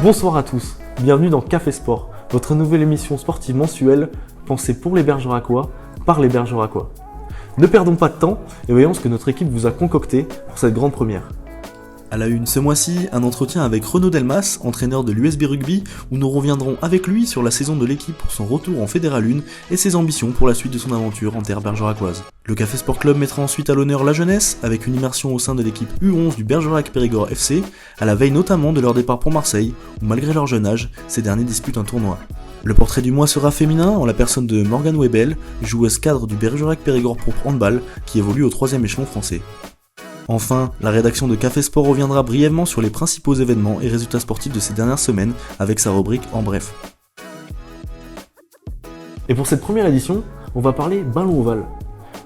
Bonsoir à tous, bienvenue dans Café Sport, votre nouvelle émission sportive mensuelle pensée pour les Bergeracois, par les Bergeracois. Ne perdons pas de temps et voyons ce que notre équipe vous a concocté pour cette grande première. À la une ce mois-ci, un entretien avec Renaud Delmas, entraîneur de l'USB Rugby, où nous reviendrons avec lui sur la saison de l'équipe pour son retour en Fédéral 1 et ses ambitions pour la suite de son aventure en terre bergeracoise. Le Café Sport Club mettra ensuite à l'honneur la jeunesse, avec une immersion au sein de l'équipe U11 du Bergerac Périgord FC, à la veille notamment de leur départ pour Marseille, où malgré leur jeune âge, ces derniers disputent un tournoi. Le portrait du mois sera féminin, en la personne de Morgane Webel, joueuse cadre du Bergerac Périgord pour handball, qui évolue au 3e échelon français. Enfin, la rédaction de Café Sport reviendra brièvement sur les principaux événements et résultats sportifs de ces dernières semaines avec sa rubrique En bref. Et pour cette première édition, on va parler ballon ovale.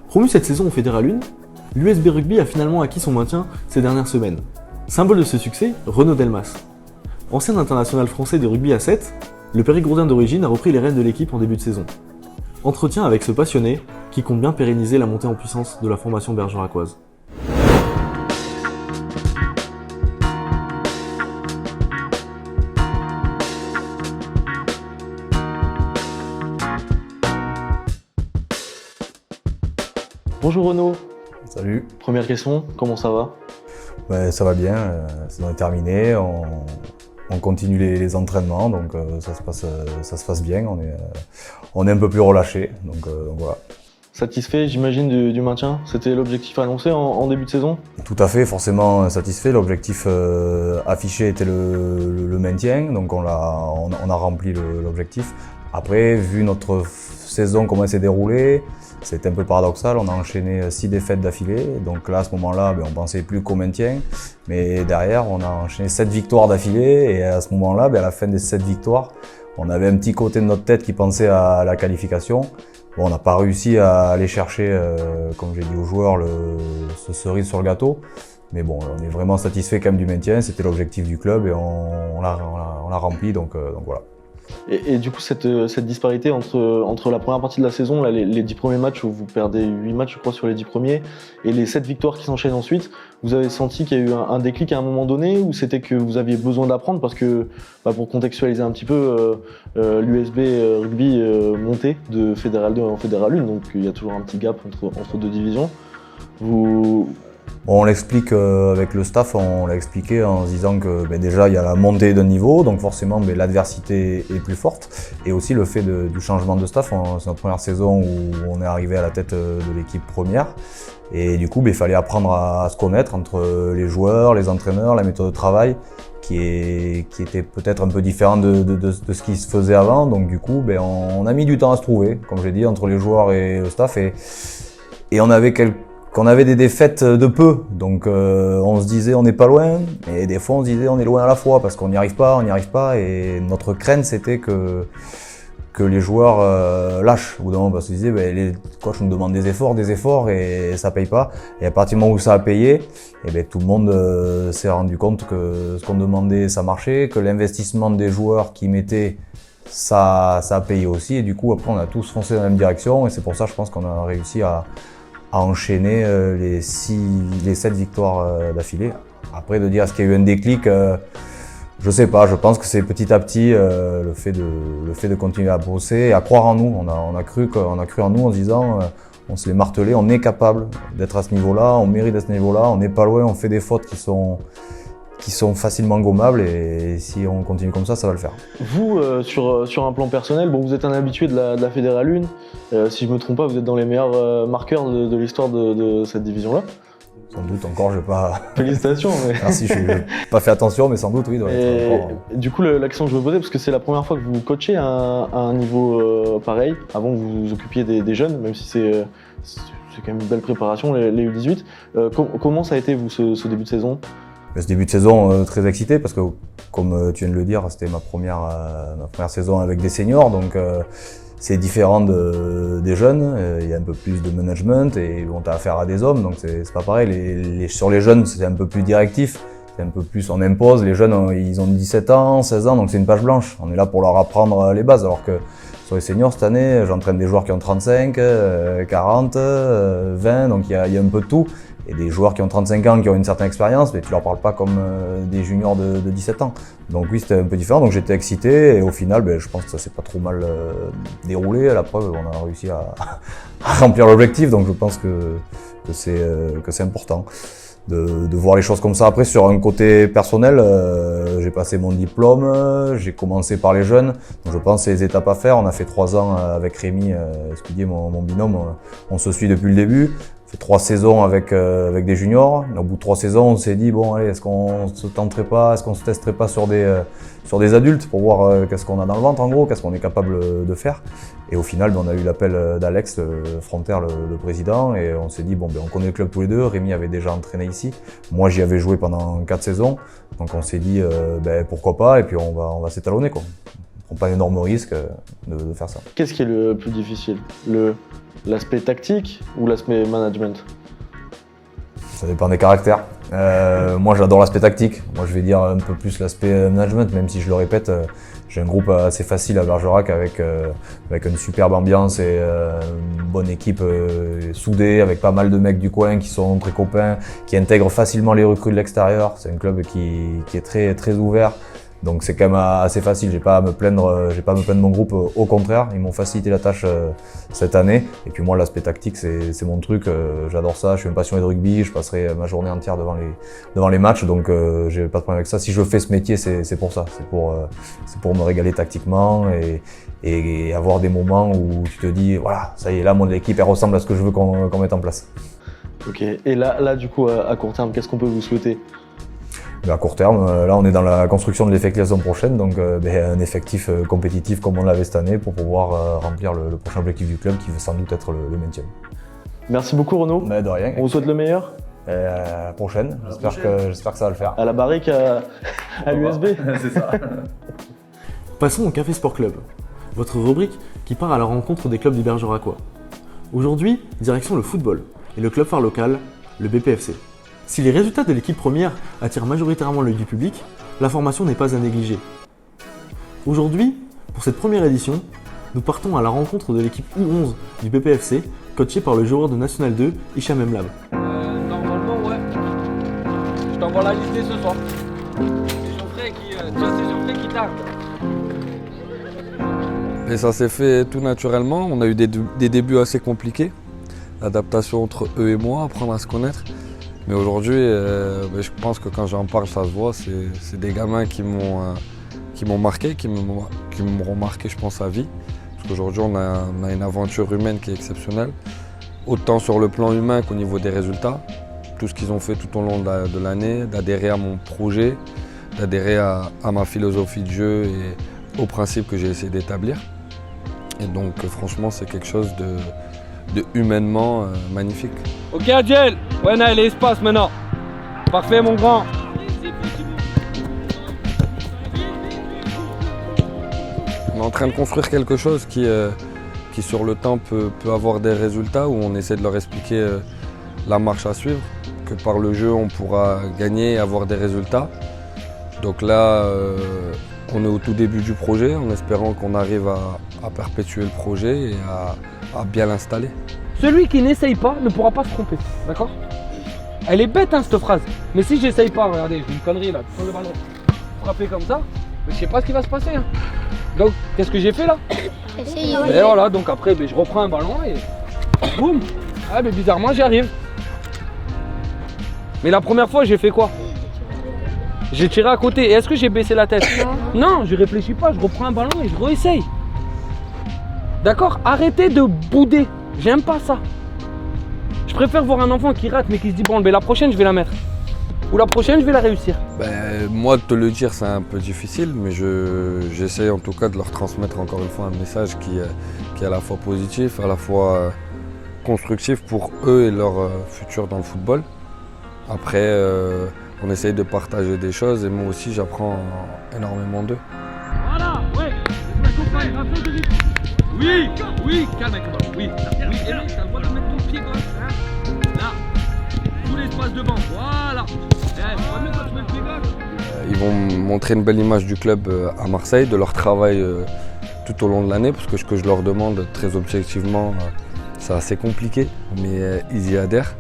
Promu cette saison au Fédéral 1, l'USB Rugby a finalement acquis son maintien ces dernières semaines. Symbole de ce succès, Renaud Delmas. Ancien international français de rugby à 7, le Périgourdin d'origine a repris les rênes de l'équipe en début de saison. Entretien avec ce passionné qui compte bien pérenniser la montée en puissance de la formation bergeracoise. Bonjour Renaud. Salut. Première question, comment ça va ? Ça va bien, la saison est terminée, on continue les entraînements, donc ça se passe bien, on est un peu plus relâché, donc voilà. Satisfait, j'imagine, du maintien ? C'était l'objectif annoncé en début de saison ? Tout à fait, forcément satisfait. L'objectif affiché était le maintien, donc on a rempli l'objectif. Après, vu notre saison, comment elle s'est déroulée, c'était un peu paradoxal, on a enchaîné 6 défaites d'affilée, donc là à ce moment-là on pensait plus qu'au maintien, mais derrière on a enchaîné 7 victoires d'affilée et à ce moment-là, à la fin des 7 victoires, on avait un petit côté de notre tête qui pensait à la qualification. Bon, on n'a pas réussi à aller chercher, comme j'ai dit aux joueurs, ce cerise sur le gâteau, mais bon, on est vraiment satisfait quand même du maintien, c'était l'objectif du club et on l'a rempli, donc voilà. Et du coup, cette disparité entre la première partie de la saison, là, les 10 premiers matchs où vous perdez 8 matchs, je crois, sur les 10 premiers, et les 7 victoires qui s'enchaînent ensuite, vous avez senti qu'il y a eu un déclic à un moment donné, ou c'était que vous aviez besoin d'apprendre parce que, pour contextualiser un petit peu, l'USB Rugby montait de Fédéral 2 en Fédéral 1, donc il y a toujours un petit gap entre deux divisions. On l'explique avec le staff, on l'a expliqué en se disant que déjà il y a la montée d'un niveau, donc forcément l'adversité est plus forte, et aussi le fait du changement de staff. C'est notre première saison où on est arrivé à la tête de l'équipe première, et du coup il fallait apprendre à se connaître entre les joueurs, les entraîneurs, la méthode de travail qui était peut-être un peu différente de ce qui se faisait avant, donc du coup on a mis du temps à se trouver, comme j'ai dit, entre les joueurs et le staff, et qu'on avait des défaites de peu, donc on se disait on n'est pas loin, et des fois on se disait on est loin à la fois parce qu'on n'y arrive pas, et notre crainte c'était que les joueurs lâchent au bout d'un moment, parce qu'ils disaient les coachs nous demandent des efforts et ça paye pas, et à partir du moment où ça a payé, tout le monde s'est rendu compte que ce qu'on demandait ça marchait, que l'investissement des joueurs qu'ils mettaient ça a payé aussi, et du coup après on a tous foncé dans la même direction, et c'est pour ça je pense qu'on a réussi à enchaîner les 7 victoires d'affilée. Après, de dire est-ce qu'il y a eu un déclic, je sais pas, je pense que c'est petit à petit le fait de continuer à bosser et à croire en nous. On a cru en nous en se disant, on se l'est martelé, on est capable d'être à ce niveau-là, on mérite à ce niveau-là, on n'est pas loin, on fait des fautes qui sont facilement gommables, et si on continue comme ça va le faire. Vous, sur un plan personnel, vous êtes un habitué de la Fédéral 1, si je ne me trompe pas, vous êtes dans les meilleurs marqueurs de l'histoire de cette division-là. Sans doute encore, je vais pas... Félicitations. Mais... Merci, je n'ai pas fait attention, mais sans doute, oui. Du coup, la question que je me posais, parce que c'est la première fois que vous coachez à un niveau pareil, avant que vous vous occupiez des jeunes, même si c'est quand même une belle préparation, les U18. Comment ça a été, vous, ce début de saison ? Ce début de saison, très excité, parce que, comme tu viens de le dire, c'était ma première saison avec des seniors, donc c'est différent des jeunes, il y a un peu plus de management, et on a affaire à des hommes, donc c'est pas pareil. Sur les jeunes, c'est un peu plus directif, c'est un peu plus, on impose, les jeunes, ils ont 17 ans, 16 ans, donc c'est une page blanche, on est là pour leur apprendre les bases, alors que sur les seniors cette année, j'entraîne des joueurs qui ont 35, 40, 20, donc il y a un peu de tout. Et des joueurs qui ont 35 ans, qui ont une certaine expérience, mais tu leur parles pas comme des juniors de 17 ans. Donc oui, c'était un peu différent, donc j'étais excité et au final, je pense que ça s'est pas trop mal déroulé. À la preuve, on a réussi à remplir l'objectif, donc je pense que c'est important de voir les choses comme ça. Après, sur un côté personnel, j'ai passé mon diplôme, j'ai commencé par les jeunes, donc je pense que c'est les étapes à faire. On a fait 3 ans avec Rémi Escudier, mon binôme, on se suit depuis le début. On fait 3 saisons avec des juniors. Au bout de 3 saisons, on s'est dit bon allez, est-ce qu'on se tenterait pas, est-ce qu'on se testerait pas sur des adultes pour voir qu'est-ce qu'on a dans le ventre en gros, qu'est-ce qu'on est capable de faire. Et au final, on a eu l'appel d'Alex Fronter, le président, et on s'est dit bon on connaît le club tous les deux. Rémi avait déjà entraîné ici, moi j'y avais joué pendant 4 saisons, donc on s'est dit pourquoi pas, et puis on va s'étalonner quoi. On prend pas un énorme risque de faire ça. Qu'est-ce qui est le plus difficile? L'aspect tactique ou l'aspect management? Ça dépend des caractères. Moi j'adore l'aspect tactique. Moi je vais dire un peu plus l'aspect management, même si je le répète, j'ai un groupe assez facile à Bergerac avec une superbe ambiance et une bonne équipe soudée, avec pas mal de mecs du coin qui sont très copains, qui intègrent facilement les recrues de l'extérieur. C'est un club qui est très, très ouvert. Donc c'est quand même assez facile, j'ai pas à me plaindre de mon groupe, au contraire, ils m'ont facilité la tâche cette année. Et puis moi l'aspect tactique c'est mon truc, j'adore ça, je suis un passionné de rugby, je passerai ma journée entière devant les matchs, donc j'ai pas de problème avec ça. Si je fais ce métier, c'est pour ça, c'est pour me régaler tactiquement et avoir des moments où tu te dis voilà, ça y est, là mon équipe elle ressemble à ce que je veux qu'on mette en place. Ok, et là du coup à court terme, qu'est-ce qu'on peut vous souhaiter? À court terme, là on est dans la construction de l'effectif la saison prochaine, donc un effectif compétitif comme on l'avait cette année pour pouvoir remplir le prochain objectif du club qui va sans doute être le maintien. Merci beaucoup Renaud. De rien. On vous souhaite le meilleur. À la prochaine, j'espère que ça va le faire. À la barrique à l'USB. C'est ça. Passons au Café Sport Club, votre rubrique qui part à la rencontre des clubs du Bergeracois. Aujourd'hui, direction le football et le club phare local, le BPFC. Si les résultats de l'équipe première attirent majoritairement l'œil du public, la formation n'est pas à négliger. Aujourd'hui, pour cette première édition, nous partons à la rencontre de l'équipe U11 du BPFC, coachée par le joueur de National 2, Hicham Emlab. Normalement, ouais. Je t'envoie la liste ce soir. C'est Geoffrey qui tarde. Et ça s'est fait tout naturellement. On a eu des débuts assez compliqués. L'adaptation entre eux et moi, apprendre à se connaître. Mais aujourd'hui, je pense que quand j'en parle, ça se voit. C'est des gamins qui m'ont marqué, qui m'auront marqué, je pense, à vie. Parce qu'aujourd'hui, on a une aventure humaine qui est exceptionnelle. Autant sur le plan humain qu'au niveau des résultats. Tout ce qu'ils ont fait tout au long de l'année, d'adhérer à mon projet, d'adhérer à ma philosophie de jeu et aux principes que j'ai essayé d'établir. Et donc, franchement, c'est quelque chose de humainement magnifique. Ok Adjel, ouais, il y a l'espace maintenant. Parfait mon grand. On est en train de construire quelque chose qui sur le temps peut avoir des résultats, où on essaie de leur expliquer la marche à suivre, que par le jeu on pourra gagner et avoir des résultats. Donc là, on est au tout début du projet, en espérant qu'on arrive à perpétuer le projet et à bien l'installer. Celui qui n'essaye pas ne pourra pas se tromper, d'accord? Elle est bête cette phrase, mais si j'essaye pas, regardez, j'ai une connerie là, prends le ballon, frapper comme ça, mais je sais pas ce qui va se passer. Donc, qu'est-ce que j'ai fait là? Essayez. Et voilà, donc après, je reprends un ballon et boum. Ah, mais bizarrement, j'y arrive. Mais la première fois, j'ai fait quoi? J'ai tiré à côté. Et est-ce que j'ai baissé la tête? Non, je réfléchis pas, je reprends un ballon et je réessaye. D'accord? Arrêtez de bouder. J'aime pas ça. Je préfère voir un enfant qui rate mais qui se dit bon, mais la prochaine je vais la mettre. Ou la prochaine je vais la réussir. Moi de te le dire c'est un peu difficile, mais j'essaie en tout cas de leur transmettre encore une fois un message qui est à la fois positif, à la fois constructif pour eux et leur futur dans le football. Après on essaye de partager des choses et moi aussi j'apprends énormément d'eux. Voilà, ouais, oui, calme, oui, et là, t'as le droit de mettre ton pied gauche, hein. Là, tout l'espace devant, voilà. Mieux quand tu mets le pied gauche. Ils vont montrer une belle image du club à Marseille, de leur travail, tout tout au long de l'année, parce que ce que je leur demande très objectivement, c'est assez compliqué, mais ils y adhèrent.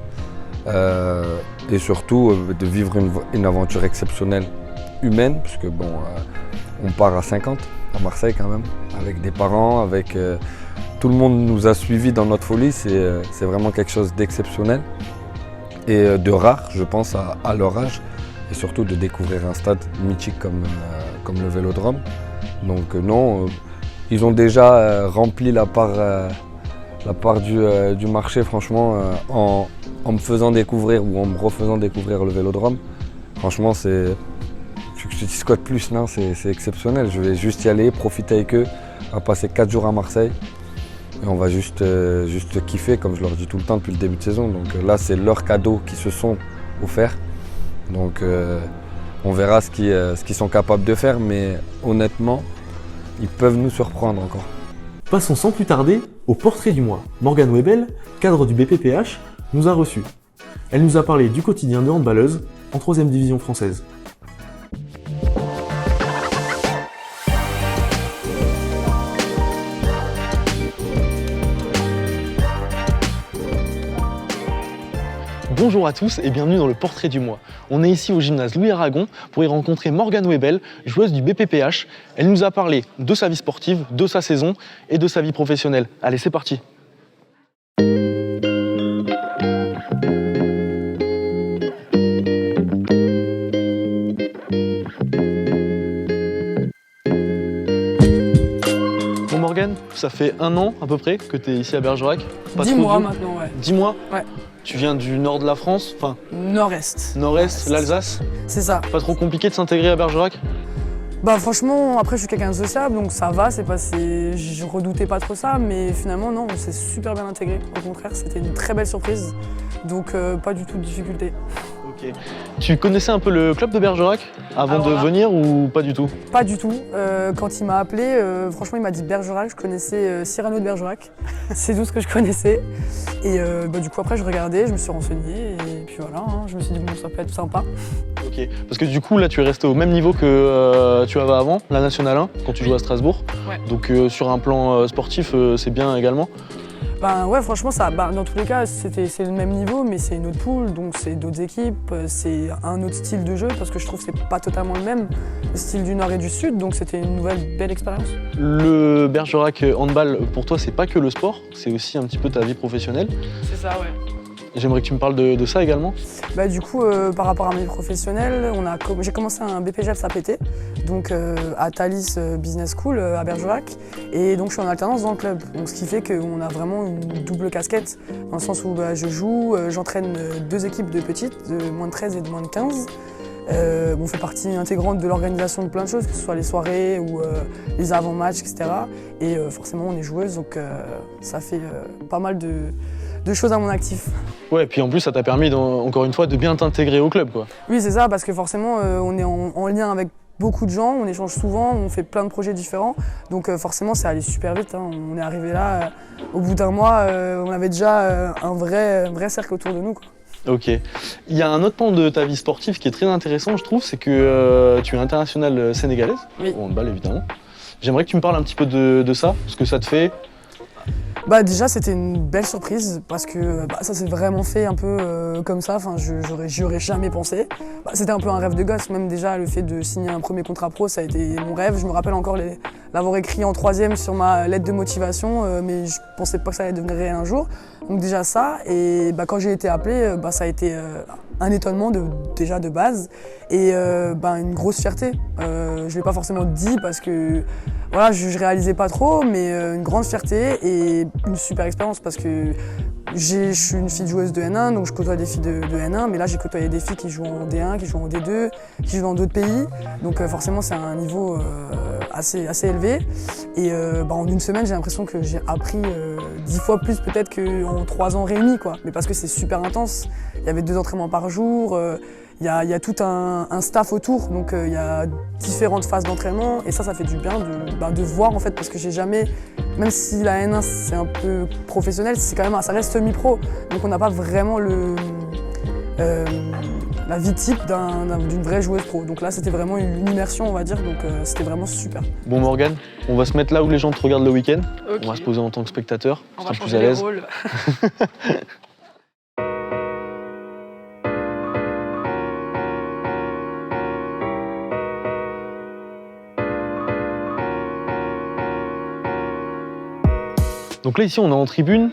Et surtout de vivre une aventure exceptionnelle humaine, puisque on part à 50 à Marseille quand même, avec des parents, avec tout le monde nous a suivis dans notre folie, c'est vraiment quelque chose d'exceptionnel et de rare, je pense, à leur âge, et surtout de découvrir un stade mythique comme le Vélodrome. Donc non, ils ont déjà rempli la part du marché, franchement, en me faisant découvrir ou en me refaisant découvrir le Vélodrome. Franchement, je te dis quoi de plus, non, c'est exceptionnel. Je vais juste y aller, profiter avec eux, on va passer 4 jours à Marseille et on va juste kiffer, comme je leur dis tout le temps depuis le début de saison. Donc là, c'est leur cadeau qui se sont offerts. Donc on verra ce qu'ils sont capables de faire, mais honnêtement, ils peuvent nous surprendre encore. Passons sans plus tarder au portrait du mois. Morgane Webel, cadre du BPPH, nous a reçus. Elle nous a parlé du quotidien de handballeuse en 3e division française. Bonjour à tous et bienvenue dans le portrait du mois. On est ici au gymnase Louis Aragon pour y rencontrer Morgane Webel, joueuse du BPPH. Elle nous a parlé de sa vie sportive, de sa saison et de sa vie professionnelle. Allez, c'est parti. Bon Morgane, ça fait 1 an à peu près que tu es ici à Bergerac. 10 mois maintenant, ouais. 10 mois ? Ouais. Tu viens du nord de la France, enfin Nord-Est. nord-est, l'Alsace. C'est ça. Pas trop compliqué de s'intégrer à Bergerac? Bah franchement, après je suis quelqu'un de sociable, donc ça va, je redoutais pas trop ça, mais finalement non, on s'est super bien intégré. Au contraire, c'était une très belle surprise, donc pas du tout de difficulté. Ok. Tu connaissais un peu le club de Bergerac avant de venir ou pas du tout? Pas du tout. Quand il m'a appelé, franchement il m'a dit Bergerac, je connaissais Cyrano de Bergerac, c'est tout ce que je connaissais. Et du coup après je regardais, je me suis renseignée et puis voilà, je me suis dit bon ça peut être sympa. Ok, parce que du coup là tu es resté au même niveau que tu avais avant, la Nationale 1, quand tu jouais à Strasbourg. Ouais. Donc sur un plan sportif c'est bien également. Ben ouais, franchement, dans tous les cas, c'est le même niveau, mais c'est une autre poule, donc c'est d'autres équipes, c'est un autre style de jeu, parce que je trouve que c'est pas totalement le même, le style du Nord et du Sud, donc c'était une nouvelle belle expérience. Le Bergerac handball, pour toi, c'est pas que le sport, c'est aussi un petit peu ta vie professionnelle. C'est ça, ouais. J'aimerais que tu me parles de ça également. Bah, du coup, par rapport à ma vie professionnelle, j'ai commencé un BPGEPS APT, donc à Thalys Business School à Bergerac, et donc je suis en alternance dans le club. Donc, ce qui fait qu'on a vraiment une double casquette, dans le sens où je joue, j'entraîne 2 équipes de petites, de moins de 13 et de moins de 15. On fait partie intégrante de l'organisation de plein de choses, que ce soit les soirées ou les avant-matchs, etc. Et forcément, on est joueuse, donc ça fait pas mal de choses à mon actif. Ouais, et puis en plus ça t'a permis encore une fois de bien t'intégrer au club quoi. Oui c'est ça, parce que forcément on est en lien avec beaucoup de gens, on échange souvent, on fait plein de projets différents, donc forcément c'est allé super vite, On est arrivé là, au bout d'1 mois, on avait déjà un vrai cercle autour de nous quoi. Ok. Il y a un autre pan de ta vie sportive qui est très intéressant je trouve, c'est que tu es internationale sénégalaise, oui. Au handball évidemment. J'aimerais que tu me parles un petit peu de ça, ce que ça te fait. Bah déjà c'était une belle surprise parce que ça s'est vraiment fait un peu comme ça, j'y aurais jamais pensé. C'était un peu un rêve de gosse, même déjà le fait de signer un premier contrat pro ça a été mon rêve. Je me rappelle encore l'avoir écrit en 3e sur ma lettre de motivation, mais je pensais pas que ça allait devenir réel un jour. Donc déjà ça, et quand j'ai été appelé, ça a été un étonnement déjà de base et une grosse fierté. Je l'ai pas forcément dit parce que voilà, je réalisais pas trop, mais une grande fierté et une super expérience parce que je suis une fille joueuse de N1, donc je côtoie des filles de N1, mais là j'ai côtoyé des filles qui jouent en D1, qui jouent en D2, qui jouent dans d'autres pays, donc forcément c'est un niveau assez élevé. Et en 1 semaine j'ai l'impression que j'ai appris 10 fois plus peut-être qu'en 3 ans réunis, quoi. Mais parce que c'est super intense, il y avait 2 entraînements par jour, il y a tout un staff autour, donc il y a différentes phases d'entraînement et ça fait du bien de voir en fait, parce que j'ai jamais, même si la N1 c'est un peu professionnel, c'est quand même, ça reste semi-pro, donc on n'a pas vraiment la vie type d'une vraie joueuse pro. Donc là, c'était vraiment une immersion, on va dire, donc c'était vraiment super. Bon Morgane, on va se mettre là où les gens te regardent le week-end. Okay. On va se poser en tant que spectateur, On on va sera plus changer à les l'aise. rôles. Donc là ici on est en tribune,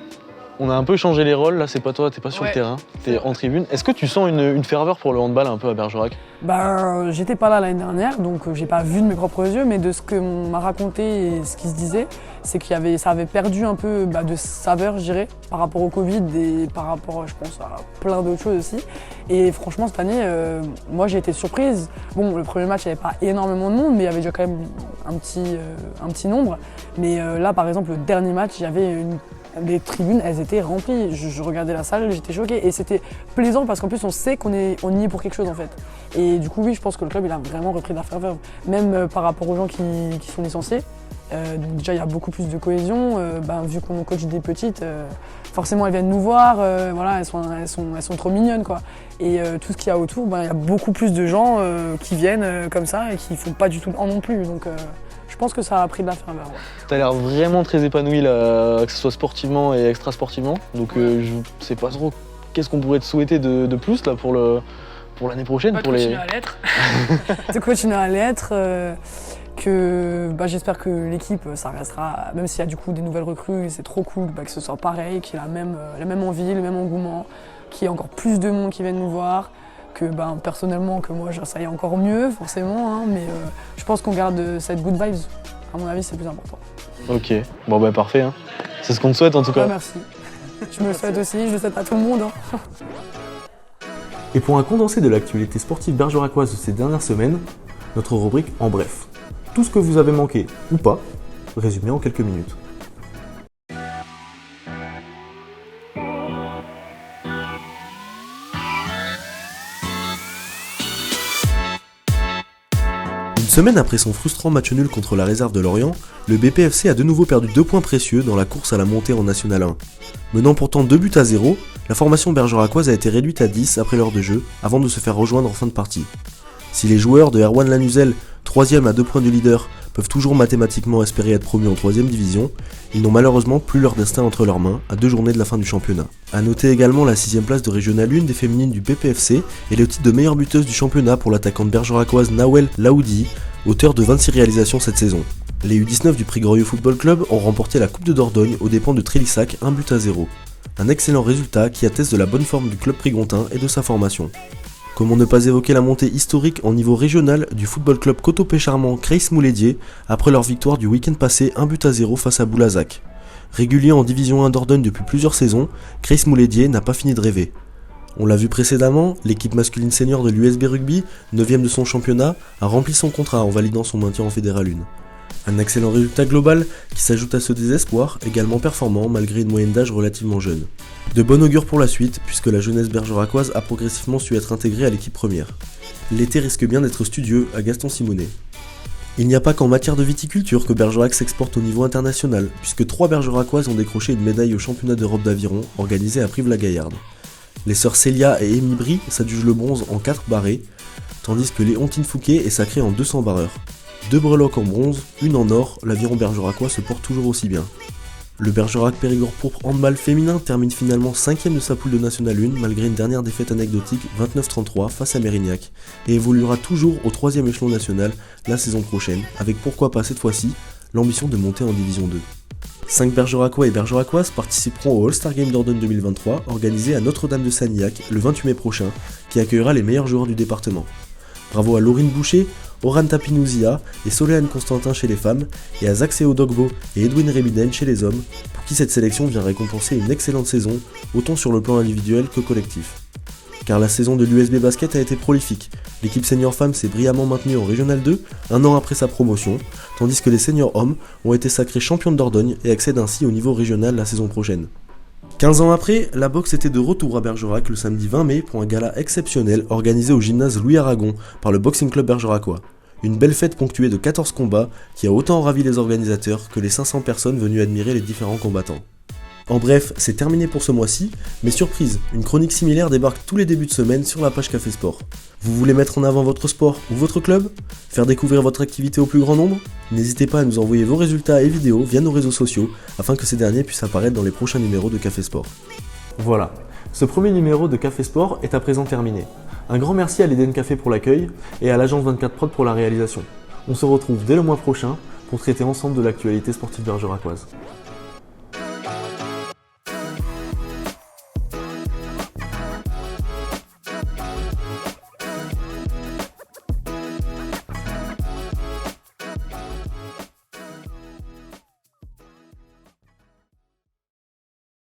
on a un peu changé les rôles, là c'est pas toi, t'es pas sur le terrain, t'es en tribune. Est-ce que tu sens une ferveur pour le handball un peu à Bergerac? Ben, j'étais pas là l'année dernière, donc j'ai pas vu de mes propres yeux, mais de ce qu'on m'a raconté et ce qui se disait, c'est que ça avait perdu un peu de saveur, je dirais, par rapport au Covid et par rapport, je pense, à plein d'autres choses aussi. Et franchement, cette année, moi j'ai été surprise. Bon, le premier match, il n'y avait pas énormément de monde, mais il y avait déjà quand même un petit nombre. Mais là, par exemple, le dernier match, il y avait les tribunes, elles étaient remplies. Je regardais la salle, j'étais choquée. Et c'était plaisant parce qu'en plus, on sait qu'on y est pour quelque chose en fait. Et du coup, oui, je pense que le club, il a vraiment repris de la ferveur. Même par rapport aux gens qui sont licenciés. Donc déjà, il y a beaucoup plus de cohésion. Vu qu'on coach des petites, forcément, elles viennent nous voir. Voilà, elles sont trop mignonnes, quoi. Et tout ce qu'il y a autour, il y a beaucoup plus de gens qui viennent comme ça et qui font pas du tout le non plus. Donc, je pense que ça a pris de la ferveur. Ouais. T'as l'air vraiment très épanoui, là, que ce soit sportivement et extra-sportivement. Donc je sais pas trop qu'est-ce qu'on pourrait te souhaiter de plus là, pour l'année prochaine. De continuer à l'être. De continuer à l'être. J'espère que l'équipe, ça restera, même s'il y a du coup des nouvelles recrues, c'est trop cool que ce soit pareil, qu'il y ait la même envie, le même engouement, qu'il y ait encore plus de monde qui vienne nous voir. Que personnellement, que moi ça y est encore mieux forcément, hein, mais je pense qu'on garde cette good vibes. À mon avis, c'est le plus important. Ok, bon parfait, hein. C'est ce qu'on te souhaite en tout cas. Merci. Je me le souhaite aussi, je le souhaite à tout le monde. Hein. Et pour un condensé de l'actualité sportive bergeracoise de ces dernières semaines, notre rubrique En bref. Tout ce que vous avez manqué ou pas, résumé en quelques minutes. Une semaine après son frustrant match nul contre la réserve de Lorient, le BPFC a de nouveau perdu 2 points précieux dans la course à la montée en National 1. Menant pourtant 2-0, la formation bergeracoise a été réduite à 10 après l'heure de jeu, avant de se faire rejoindre en fin de partie. Si les joueurs de Erwan Lanuzel, 3ème à 2 points du leader, peuvent toujours mathématiquement espérer être promus en 3ème division, ils n'ont malheureusement plus leur destin entre leurs mains à 2 journées de la fin du championnat. A noter également la 6ème place de Régional 1 des féminines du BPFC et le titre de meilleure buteuse du championnat pour l'attaquante bergeracoise Nawel Laoudi, auteur de 26 réalisations cette saison. Les U19 du Prix Glorieux Football Club ont remporté la Coupe de Dordogne aux dépens de Trélissac 1-0. Un excellent résultat qui atteste de la bonne forme du club prigontin et de sa formation. Comment ne pas évoquer la montée historique en niveau régional du football club Cotopé-Charmant Creys-Moulédier après leur victoire du week-end passé 1-0 face à Boulazac. Régulier en division 1 Dordogne depuis plusieurs saisons, Creys-Moulédier n'a pas fini de rêver. On l'a vu précédemment, l'équipe masculine senior de l'USB Rugby, 9ème de son championnat, a rempli son contrat en validant son maintien en Fédéral 1. Un excellent résultat global qui s'ajoute à ceux des espoirs, également performants malgré une moyenne d'âge relativement jeune. De bon augure pour la suite, puisque la jeunesse bergeracoise a progressivement su être intégrée à l'équipe première. L'été risque bien d'être studieux à Gaston Simonet. Il n'y a pas qu'en matière de viticulture que Bergerac s'exporte au niveau international, puisque 3 bergeracoises ont décroché une médaille au championnat d'Europe d'aviron organisé à Brive-la-Gaillarde. Les sœurs Célia et Amy Brie s'adjugent le bronze en 4 barrés, tandis que Léontine Fouquet est sacrée en 200 barreurs. 2 breloques en bronze, une en or, l'aviron bergeracois se porte toujours aussi bien. Le Bergerac Périgord Pourpre handball féminin termine finalement 5ème de sa poule de National 1 malgré une dernière défaite anecdotique 29-33 face à Mérignac et évoluera toujours au 3ème échelon national la saison prochaine avec pourquoi pas cette fois-ci l'ambition de monter en Division 2. 5 Bergeracois et Bergeracoises participeront au All-Star Game Dordogne 2023 organisé à Notre-Dame-de-Sanilhac le 28 mai prochain qui accueillera les meilleurs joueurs du département. Bravo à Laurine Boucher, Oran Tapinouzia et Soléane Constantin chez les femmes, et à Zaxeo Dogbo et Edwin Rebiden chez les hommes, pour qui cette sélection vient récompenser une excellente saison, autant sur le plan individuel que collectif. Car la saison de l'USB Basket a été prolifique, l'équipe senior femme s'est brillamment maintenue en Régional 2, un an après sa promotion, tandis que les seniors hommes ont été sacrés champions de Dordogne et accèdent ainsi au niveau régional la saison prochaine. 15 ans après, la boxe était de retour à Bergerac le samedi 20 mai pour un gala exceptionnel organisé au gymnase Louis Aragon par le Boxing Club bergeracois. Une belle fête ponctuée de 14 combats qui a autant ravi les organisateurs que les 500 personnes venues admirer les différents combattants. En bref, c'est terminé pour ce mois-ci, mais surprise, une chronique similaire débarque tous les débuts de semaine sur la page Café Sport. Vous voulez mettre en avant votre sport ou votre club? Faire découvrir votre activité au plus grand nombre? N'hésitez pas à nous envoyer vos résultats et vidéos via nos réseaux sociaux afin que ces derniers puissent apparaître dans les prochains numéros de Café Sport. Voilà, ce premier numéro de Café Sport est à présent terminé. Un grand merci à l'Eden Café pour l'accueil et à l'agence 24 Prod pour la réalisation. On se retrouve dès le mois prochain pour traiter ensemble de l'actualité sportive bergeracoise.